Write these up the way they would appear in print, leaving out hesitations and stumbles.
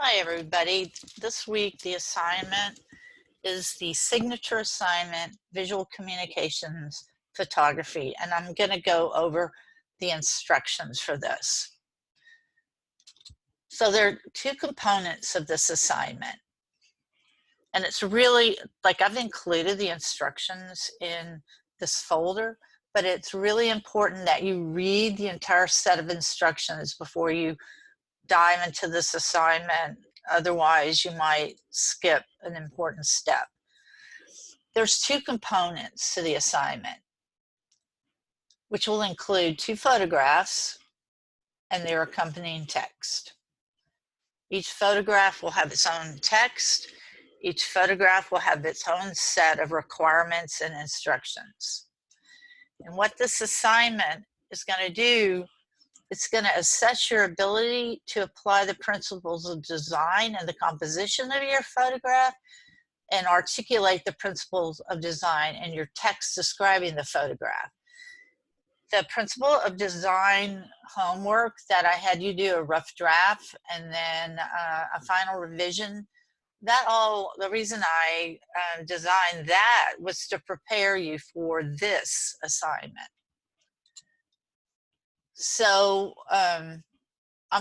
Hi, everybody. This week, the assignment is the signature assignment, visual communications photography, and I'm going to go over the instructions for this. So there are two components of this assignment, and it's really, like, I've included the instructions in this folder, but it's really important that you read the entire set of instructions before you dive into this assignment. Otherwise, you might skip an important step. There's two components to the assignment, which will include two photographs and their accompanying text. Each photograph will have its own text. Each photograph will have its own set of requirements and instructions. And what this assignment is going to do, it's going to assess your ability to apply the principles of design and the composition of your photograph and articulate the principles of design in your text describing the photograph. The principle of design homework that I had you do a rough draft and then a final revision, the reason I designed that was to prepare you for this assignment. So I'm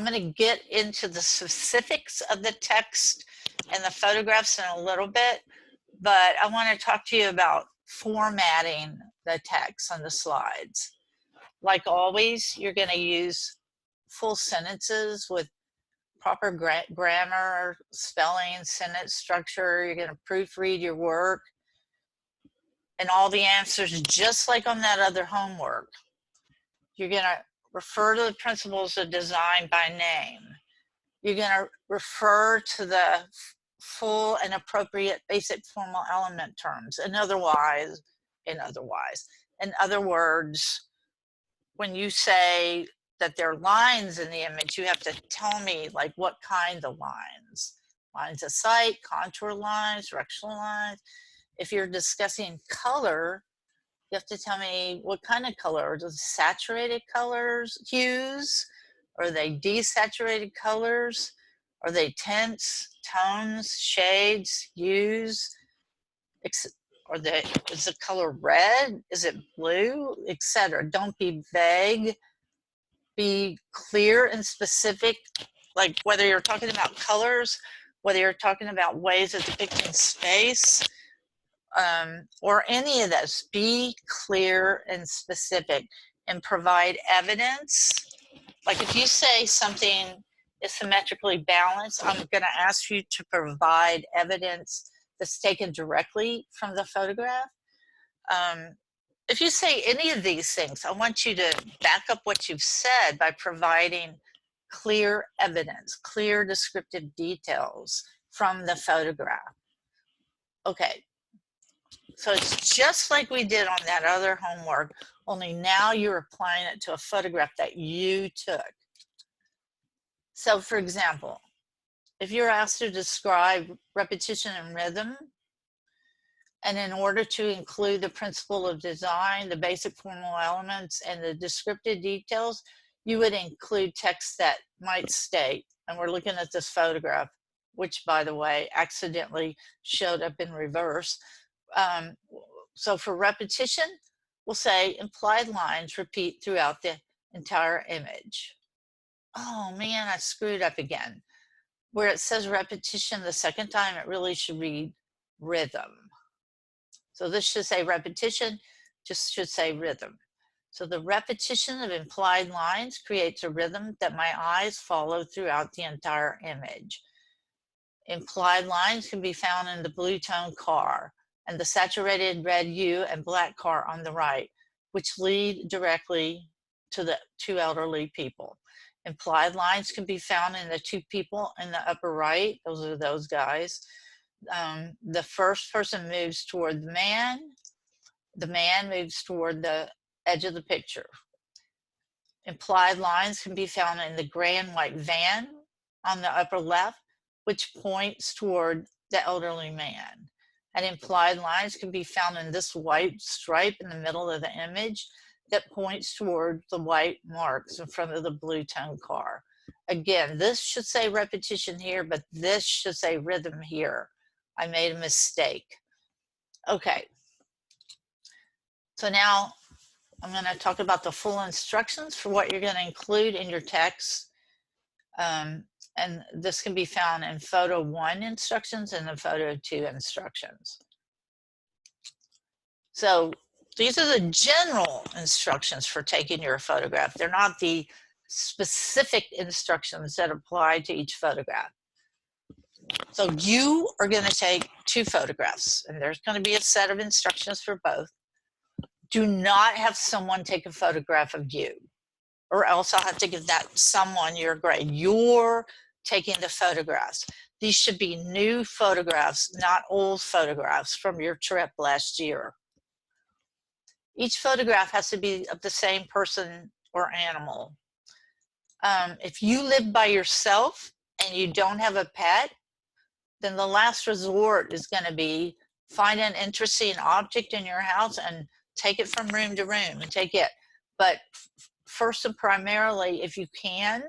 going to get into the specifics of the text and the photographs in a little bit, but I want to talk to you about formatting the text on the slides. Like always, you're going to use full sentences with proper grammar, spelling, sentence structure. You're going to proofread your work and all the answers, just like on that other homework. You're going to refer to the principles of design by name. You're going to refer to the full and appropriate basic formal element terms. In other words, when you say that there are lines in the image, you have to tell me like what kind of lines. Lines of sight, contour lines, directional lines. If you're discussing color, you have to tell me what kind of color. Are those saturated colors, hues? Are they desaturated colors? Are they tints, tones, shades, hues? Is the color red? Is it blue? Etc. Don't be vague. Be clear and specific, like whether you're talking about colors, whether you're talking about ways of depicting space, or any of this. Be clear and specific and provide evidence. Like if you say something is symmetrically balanced, I'm going to ask you to provide evidence that's taken directly from the photograph. If you say any of these things, I want you to back up what you've said by providing clear evidence, clear descriptive details from the photograph. Okay, so it's just like we did on that other homework, only now you're applying it to a photograph that you took. So for example, if you're asked to describe repetition and rhythm, and in order to include the principle of design, the basic formal elements, and the descriptive details, you would include text that might state, and we're looking at this photograph, which by the way, accidentally showed up in reverse. So for repetition, we'll say implied lines repeat throughout the entire image. Oh man, I screwed up again. Where it says repetition the second time, it really should read rhythm. So this should say repetition, just should say rhythm. So the repetition of implied lines creates a rhythm that my eyes follow throughout the entire image. Implied lines can be found in the blue tone car and the saturated red hue and black car on the right, which lead directly to the two elderly people. Implied lines can be found in the two people in the upper right. Those are those guys. The first person moves toward the man moves toward the edge of the picture. Implied lines can be found in the gray and white van on the upper left, which points toward the elderly man. And implied lines can be found in this white stripe in the middle of the image that points toward the white marks in front of the blue tone car. again, this should say repetition here, but this should say rhythm here. I made a mistake. Okay. So now I'm going to talk about the full instructions for what you're going to include in your text. And this can be found in photo 1 instructions and the photo 2 instructions. So these are the general instructions for taking your photograph. They're not the specific instructions that apply to each photograph. So you are going to take 2 photographs, and there's going to be a set of instructions for both. Do not have someone take a photograph of you, or else I'll have to give that someone your grade. You're taking the photographs. These should be new photographs, not old photographs from your trip last year. Each photograph has to be of the same person or animal. If you live by yourself and you don't have a pet, then the last resort is going to be find an interesting object in your house and take it from room to room and take it. But first and primarily, if you can,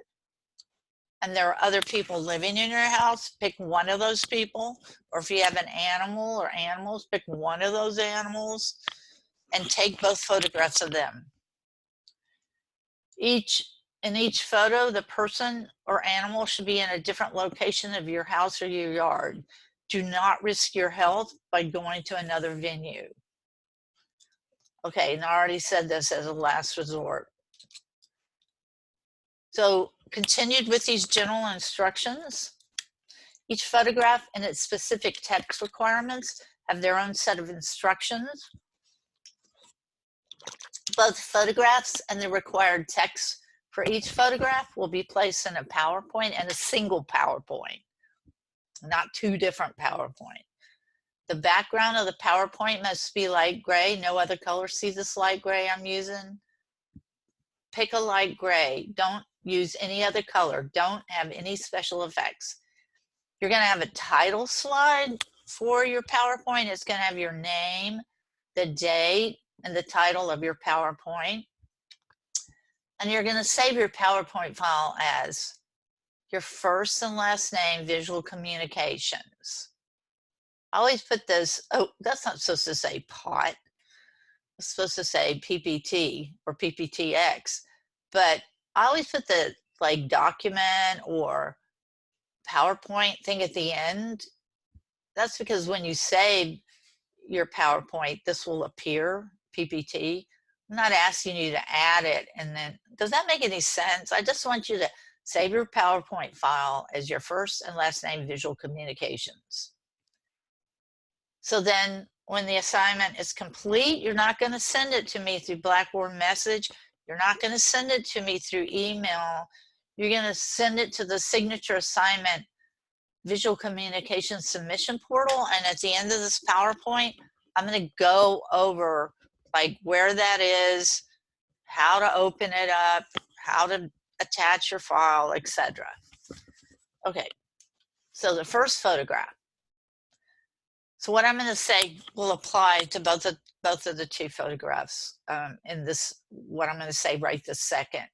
and there are other people living in your house, pick one of those people. Or if you have an animal or animals, pick one of those animals and take both photographs of them. In each photo, the person or animal should be in a different location of your house or your yard. Do not risk your health by going to another venue. Okay, and I already said this as a last resort. So continued with these general instructions. Each photograph and its specific text requirements have their own set of instructions. Both photographs and the required text for each photograph will be placed in a PowerPoint and a single PowerPoint, not 2 different PowerPoint. The background of the PowerPoint must be light gray. No other color. See this light gray I'm using? Pick a light gray. Don't use any other color. Don't have any special effects. You're going to have a title slide for your PowerPoint. It's going to have your name, the date, and the title of your PowerPoint. And you're going to save your PowerPoint file as your first and last name, Visual Communications. I always put this, oh, that's not supposed to say POT. It's supposed to say PPT or PPTX. But I always put the like document or PowerPoint thing at the end. That's because when you save your PowerPoint, this will appear, PPT. I'm not asking you to add it and then, does that make any sense? I just want you to save your PowerPoint file as your first and last name, Visual Communications. So then when the assignment is complete, you're not going to send it to me through Blackboard Message. You're not going to send it to me through email. You're going to send it to the Signature Assignment Visual Communication Submission Portal. And at the end of this PowerPoint, I'm going to go over like where that is, how to open it up, how to attach your file, etc. Okay, so the first photograph. So what I'm going to say will apply to both of the 2 photographs in this, what I'm going to say right this second.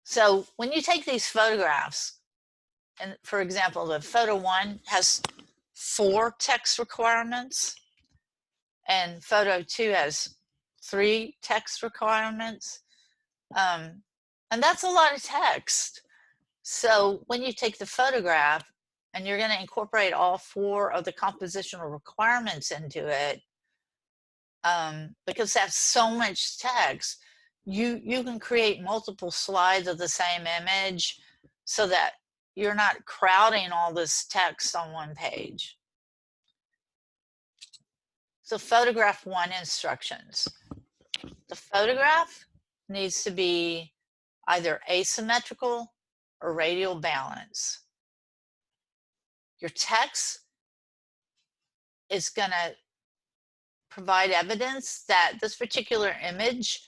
So when you take these photographs, and for example, the photo 1 has 4 text requirements, and photo 2 has 3 text requirements. And that's a lot of text. So when you take the photograph and you're going to incorporate all 4 of the compositional requirements into it, because that's so much text, you can create multiple slides of the same image so that you're not crowding all this text on one page. So photograph 1 instructions. The photograph needs to be either asymmetrical or radial balance. Your text is going to provide evidence that this particular image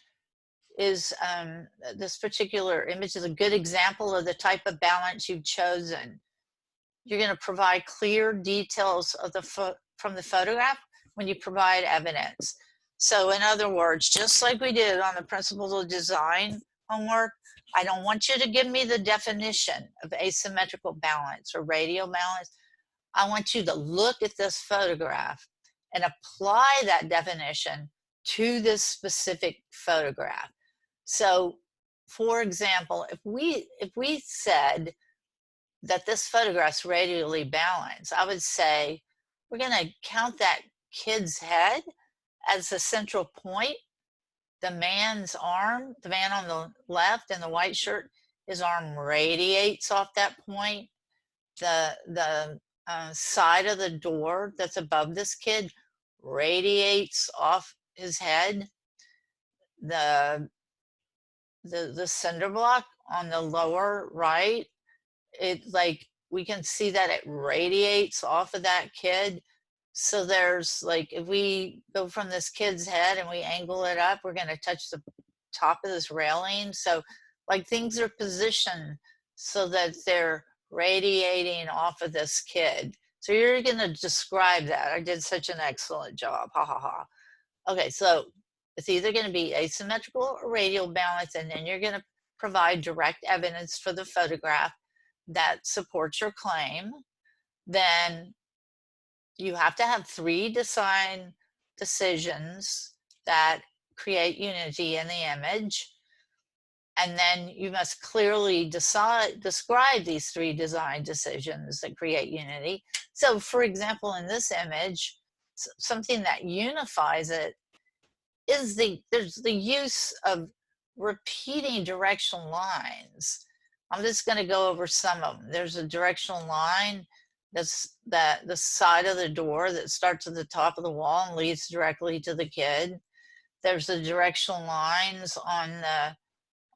is a good example of the type of balance you've chosen. You're going to provide clear details of from the photograph when you provide evidence. So in other words, just like we did on the Principles of Design homework, I don't want you to give me the definition of asymmetrical balance or radial balance. I want you to look at this photograph and apply that definition to this specific photograph. So, for example, if we said that this photograph's radially balanced, I would say we're going to count that kid's head as the central point. The man's arm, the man on the left in the white shirt, his arm radiates off that point. The side of the door that's above this kid radiates off his head. The cinder block on the lower right, it like we can see that it radiates off of that kid. So there's like, if we go from this kid's head and we angle it up, we're going to touch the top of this railing. So like things are positioned so that they're radiating off of this kid. So you're going to describe that. I did such an excellent job. Ha ha ha. Okay, so it's either going to be asymmetrical or radial balance, and then you're going to provide direct evidence for the photograph that supports your claim. Then you have to have 3 design decisions that create unity in the image. And then you must clearly describe these 3 design decisions that create unity. So for example, in this image, something that unifies it is there's the use of repeating directional lines. I'm just going to go over some of them. There's a directional line that's the side of the door that starts at the top of the wall and leads directly to the kid. There's the directional lines on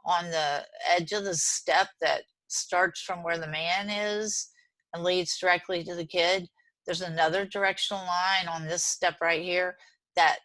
the edge of the step that starts from where the man is and leads directly to the kid. There's another directional line on this step right here that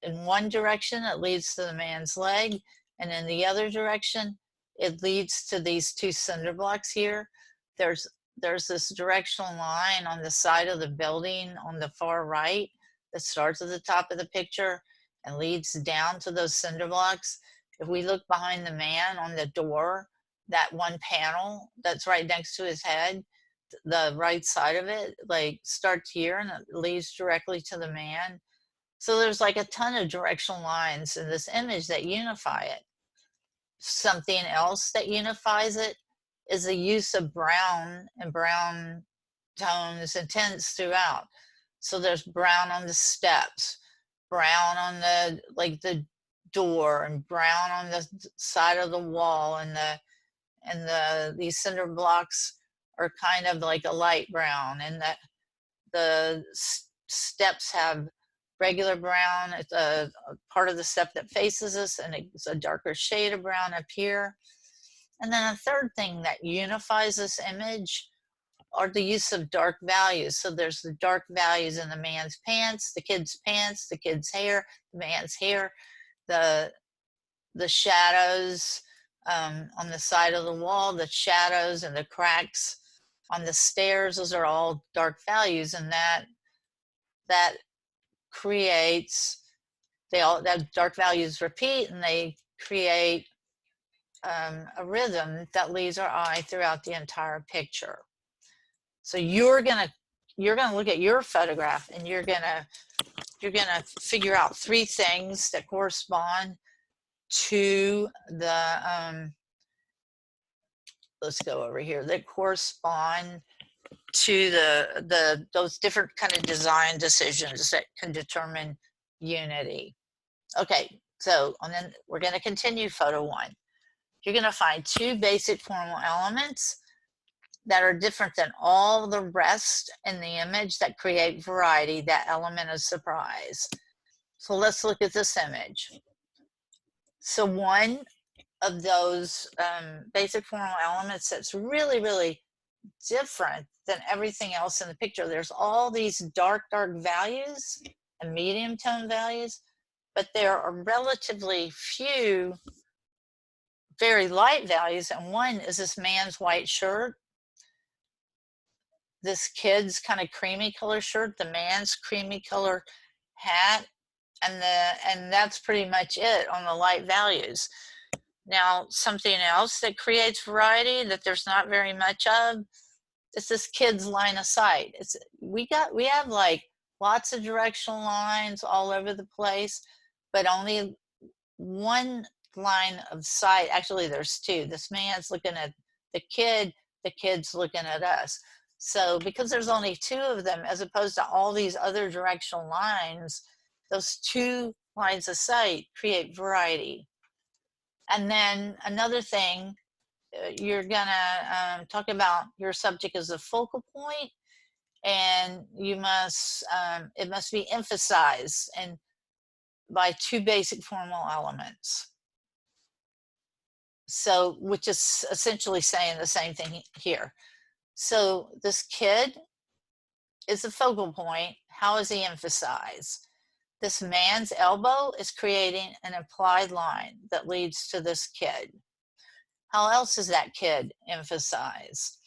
in one direction it leads to the man's leg, and in the other direction it leads to these 2 cinder blocks here. There's this directional line on the side of the building on the far right that starts at the top of the picture and leads down to those cinder blocks. If we look behind the man on the door, that one panel that's right next to his head, the right side of it like starts here and it leads directly to the man. So there's like a ton of directional lines in this image that unify it. Something else that unifies it is the use of brown and brown tones and tints throughout. So there's brown on the steps, brown on the door, and brown on the side of the wall, and these cinder blocks are kind of like a light brown, and the steps have regular brown. It's a part of the step that faces us, and it's a darker shade of brown up here. And then a third thing that unifies this image are the use of dark values. So there's the dark values in the man's pants, the kid's hair, the man's hair, the shadows on the side of the wall, the shadows and the cracks on the stairs. Those are all dark values, and that creates, that dark values repeat, and they create a rhythm that leads our eye throughout the entire picture. So you're gonna look at your photograph, and you're gonna figure out 3 things that correspond to the let's go over here, that correspond to those different kind of design decisions that can determine unity. Okay, so and then we're going to continue photo 1. You're going to find 2 basic formal elements that are different than all the rest in the image that create variety, that element of surprise. So let's look at this image. So one of those basic formal elements that's really, really different than everything else in the picture. There's all these dark values and medium tone values, but there are relatively few very light values. And one is this man's white shirt, this kid's kind of creamy color shirt, the man's creamy color hat, and that's pretty much it on the light values. Now, something else that creates variety that there's not very much of is this kid's line of sight. We have like lots of directional lines all over the place, but only one line of sight. Actually, there's two. This man's looking at the kid's looking at us. So because there's only two of them, as opposed to all these other directional lines, those two lines of sight create variety. And then another thing, you're gonna talk about your subject as a focal point, and you must, it must be emphasized and by two basic formal elements. So, which is essentially saying the same thing here. So this kid is the focal point. How is he emphasized? This man's elbow is creating an applied line that leads to this kid. How else is that kid emphasized?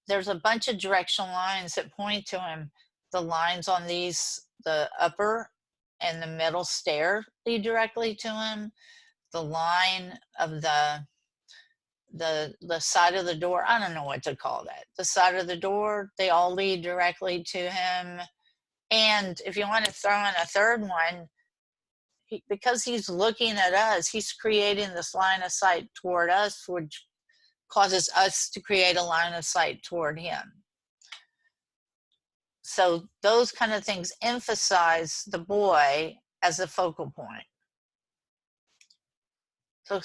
There's a bunch of directional lines that point to him. The lines on these, the upper and the middle stair lead directly to him. The line of the side of the door, I don't know what to call that. The side of the door, they all lead directly to him. And if you want to throw in a third one, because he's looking at us, he's creating this line of sight toward us, which causes us to create a line of sight toward him. So those kind of things emphasize the boy as the focal point. So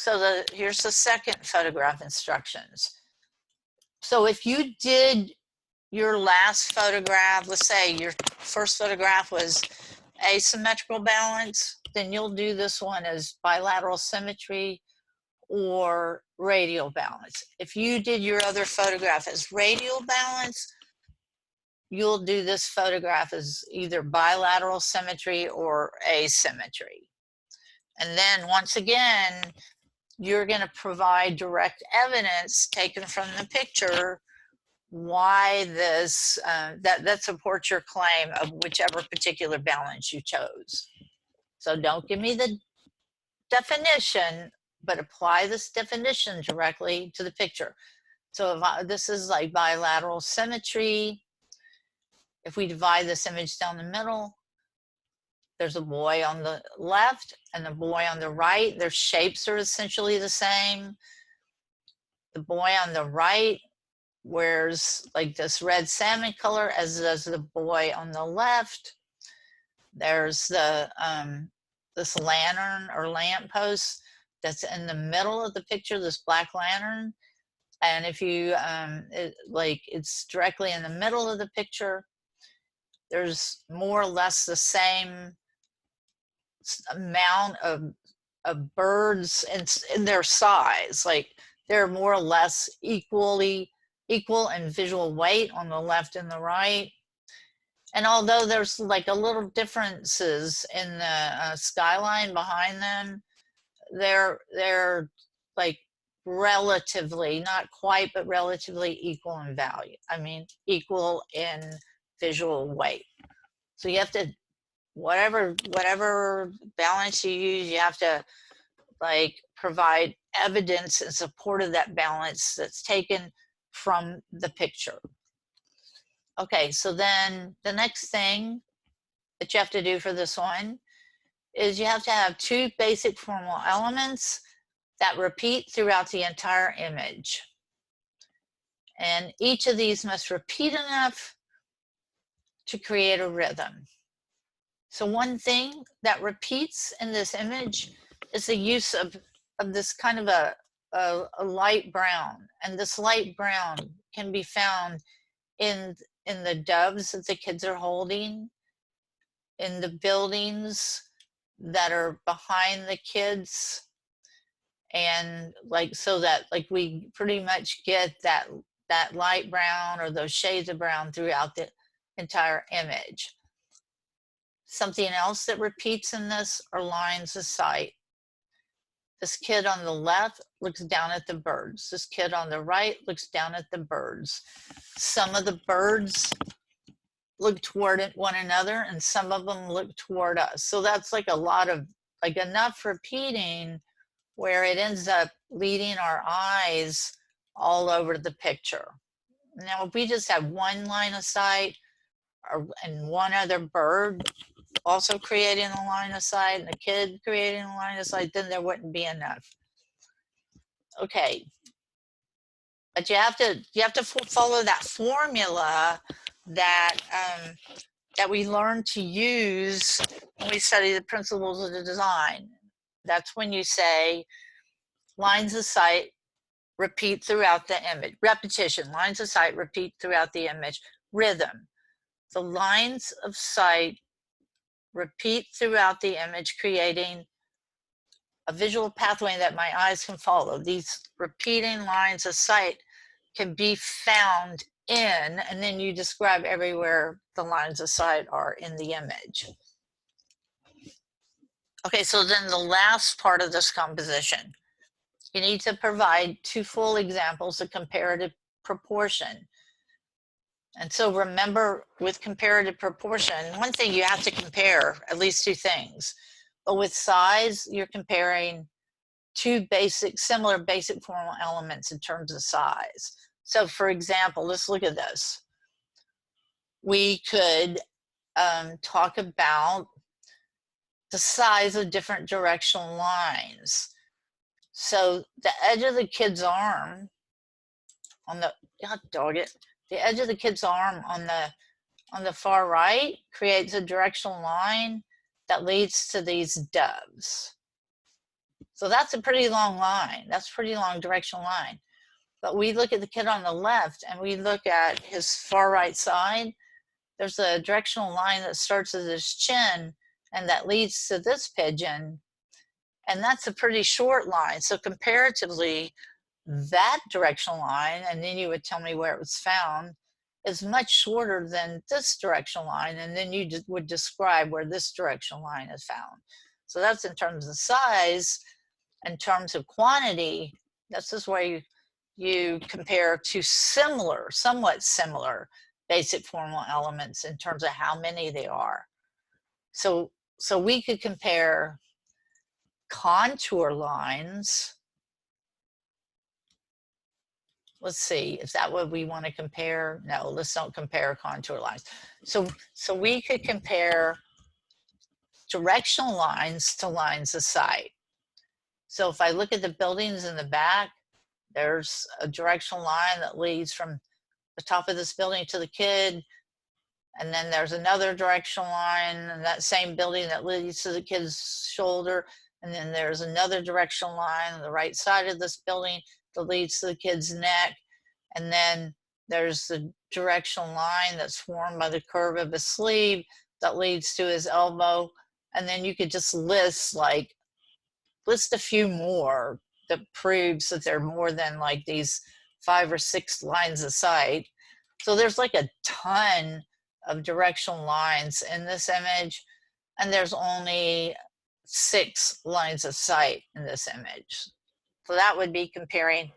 here's the second photograph instructions. So if you did your last photograph, let's say your first photograph was asymmetrical balance, then you'll do this one as bilateral symmetry or radial balance. If you did your other photograph as radial balance, you'll do this photograph as either bilateral symmetry or asymmetry. And then once again, you're going to provide direct evidence taken from the picture why this, that supports your claim of whichever particular balance you chose. So don't give me the definition, but apply this definition directly to the picture. So if this is like bilateral symmetry, if we divide this image down the middle, there's a boy on the left and the boy on the right. Their shapes are essentially the same. The boy on the right wears like this red salmon color, as does the boy on the left. There's the this lantern or lamp post that's in the middle of the picture, this black lantern. And if you, it's directly in the middle of the picture, there's more or less the same amount of birds in their size. Like they're more or less equal in visual weight on the left and the right. And although there's like a little differences in the skyline behind them, they're like relatively, not quite, but relatively equal in value. I mean, equal in visual weight. So you have to, whatever balance you use, you have to like provide evidence in support of that balance that's taken from the picture. Okay, so then the next thing that you have to do for this one is you have to have two basic formal elements that repeat throughout the entire image. And each of these must repeat enough to create a rhythm. So one thing that repeats in this image is the use of this kind of a light brown. And this light brown can be found in the doves that the kids are holding, in the buildings that are behind the kids. And like, so that like we pretty much get that light brown or those shades of brown throughout the entire image. Something else that repeats in this are lines of sight. This kid on the left looks down at the birds. This kid on the right looks down at the birds. Some of the birds look toward one another and some of them look toward us. So that's like a lot of, like enough repeating where it ends up leading our eyes all over the picture. Now, if we just have one line of sight and one other bird also creating a line of sight and a kid creating a line of sight, then there wouldn't be enough. Okay, but you have to follow that formula that that we learn to use when we study the principles of the design. That's when you say lines of sight repeat throughout the image. Repetition, lines of sight repeat throughout the image. Rhythm, the lines of sight repeat throughout the image, creating a visual pathway that my eyes can follow. These repeating lines of sight can be found in, and then you describe everywhere the lines of sight are in the image. Okay, so then the last part of this composition, you need to provide 2 full examples of comparative proportion. And so remember, with comparative proportion, one thing you have to compare, at least 2 things. But with size, you're comparing 2 similar basic formal elements in terms of size. So for example, let's look at this. We could talk about the size of different directional lines. So the edge of the kid's arm on the, God dog it, the edge of the kid's arm on the far right creates a directional line that leads to these doves. So that's a pretty long line. That's a pretty long directional line. But we look at the kid on the left and we look at his far right side. There's a directional line that starts at his chin and that leads to this pigeon. And that's a pretty short line. So comparatively, that directional line, and then you would tell me where it was found, is much shorter than this directional line. And then you would describe where this directional line is found. So that's in terms of size. In terms of quantity, this is where you compare 2 similar, somewhat similar basic formal elements in terms of how many they are. So we could compare contour lines. Let's see, is that what we want to compare? No, let's don't compare contour lines. So we could compare directional lines to lines of sight. So if I look at the buildings in the back, there's a directional line that leads from the top of this building to the kid. And then there's another directional line in that same building that leads to the kid's shoulder. And then there's another directional line on the right side of this building that leads to the kid's neck. And then there's the directional line that's formed by the curve of his sleeve that leads to his elbow. And then you could just list a few more that proves that there are more than like these 5 or 6 lines of sight. So there's like a ton of directional lines in this image, and there's only 6 lines of sight in this image. So that would be comparing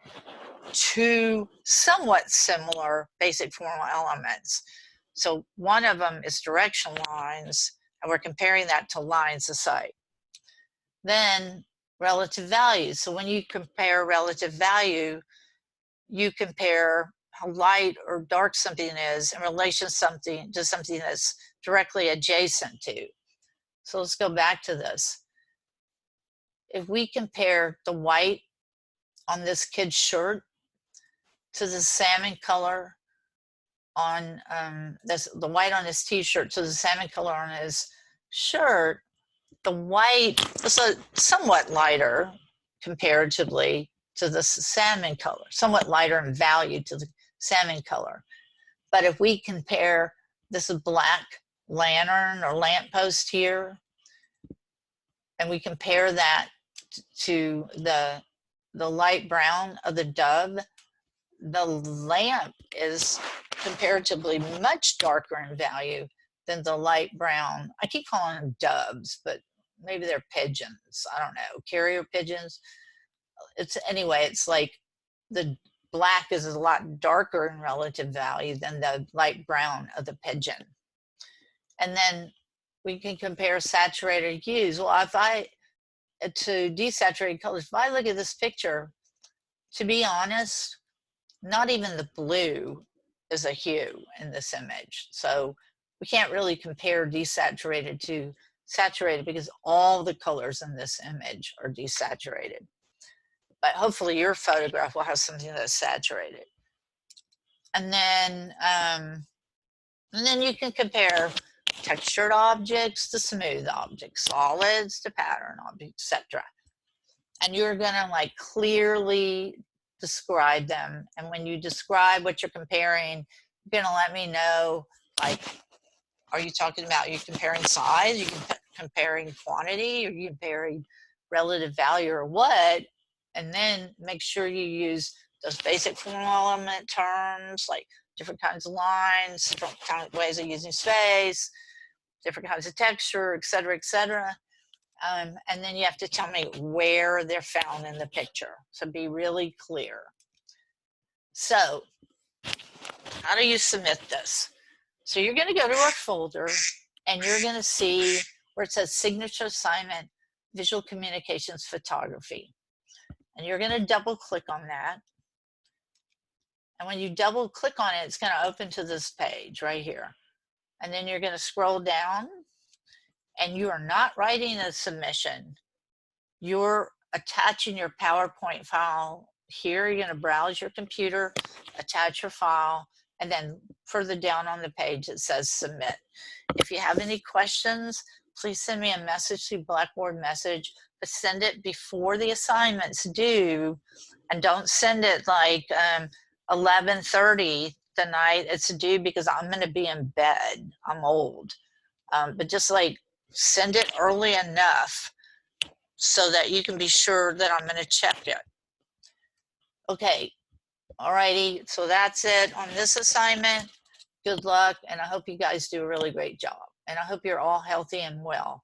2 somewhat similar basic formal elements. So one of them is directional lines, and we're comparing that to lines of sight. Then relative values. So when you compare relative value, you compare how light or dark something is in relation to something that's directly adjacent to. So let's go back to this. If we compare the white on this kid's shirt to the salmon color on the white on his t-shirt to the salmon color on his shirt, the white is somewhat lighter comparatively to the salmon color, somewhat lighter in value to the salmon color. But if we compare this black lantern or lamppost here, and we compare that to the light brown of the dove, the lamp is comparatively much darker in value than the light brown. I keep calling them doves, but maybe they're pigeons. I don't know, carrier pigeons. Anyway, it's like the black is a lot darker in relative value than the light brown of the pigeon. And then we can compare saturated hues. Well, to desaturated colors. If I look at this picture, to be honest, not even the blue is a hue in this image. So we can't really compare desaturated to saturated because all the colors in this image are desaturated. But hopefully your photograph will have something that's saturated. And then you can compare textured objects to smooth objects, solids to pattern objects, etc. And you're gonna like clearly describe them. And when you describe what you're comparing, you're gonna let me know, like, are you talking about, you comparing size, you comparing quantity, or you comparing relative value, or what? And then make sure you use those basic formal element terms, like different kinds of lines, different kind of ways of using space, different kinds of texture, etc., etc. And then you have to tell me where they're found in the picture. So be really clear. So how do you submit this? So you're going to go to our folder and you're going to see where it says signature assignment, visual communications photography. And you're going to double click on that. And when you double click on it, it's going to open to this page right here. And then you're going to scroll down, and you are not writing a submission. You're attaching your PowerPoint file here. You're going to browse your computer, attach your file, and then further down on the page it says submit. If you have any questions, please send me a message through Blackboard Message, but send it before the assignment's due, and don't send it like 11:30 the night it's due, because I'm going to be in bed. I'm old. But just like send it early enough so that you can be sure that I'm going to check it. Okay, alrighty, so that's it on this assignment. Good luck, and I hope you guys do a really great job. And I hope you're all healthy and well.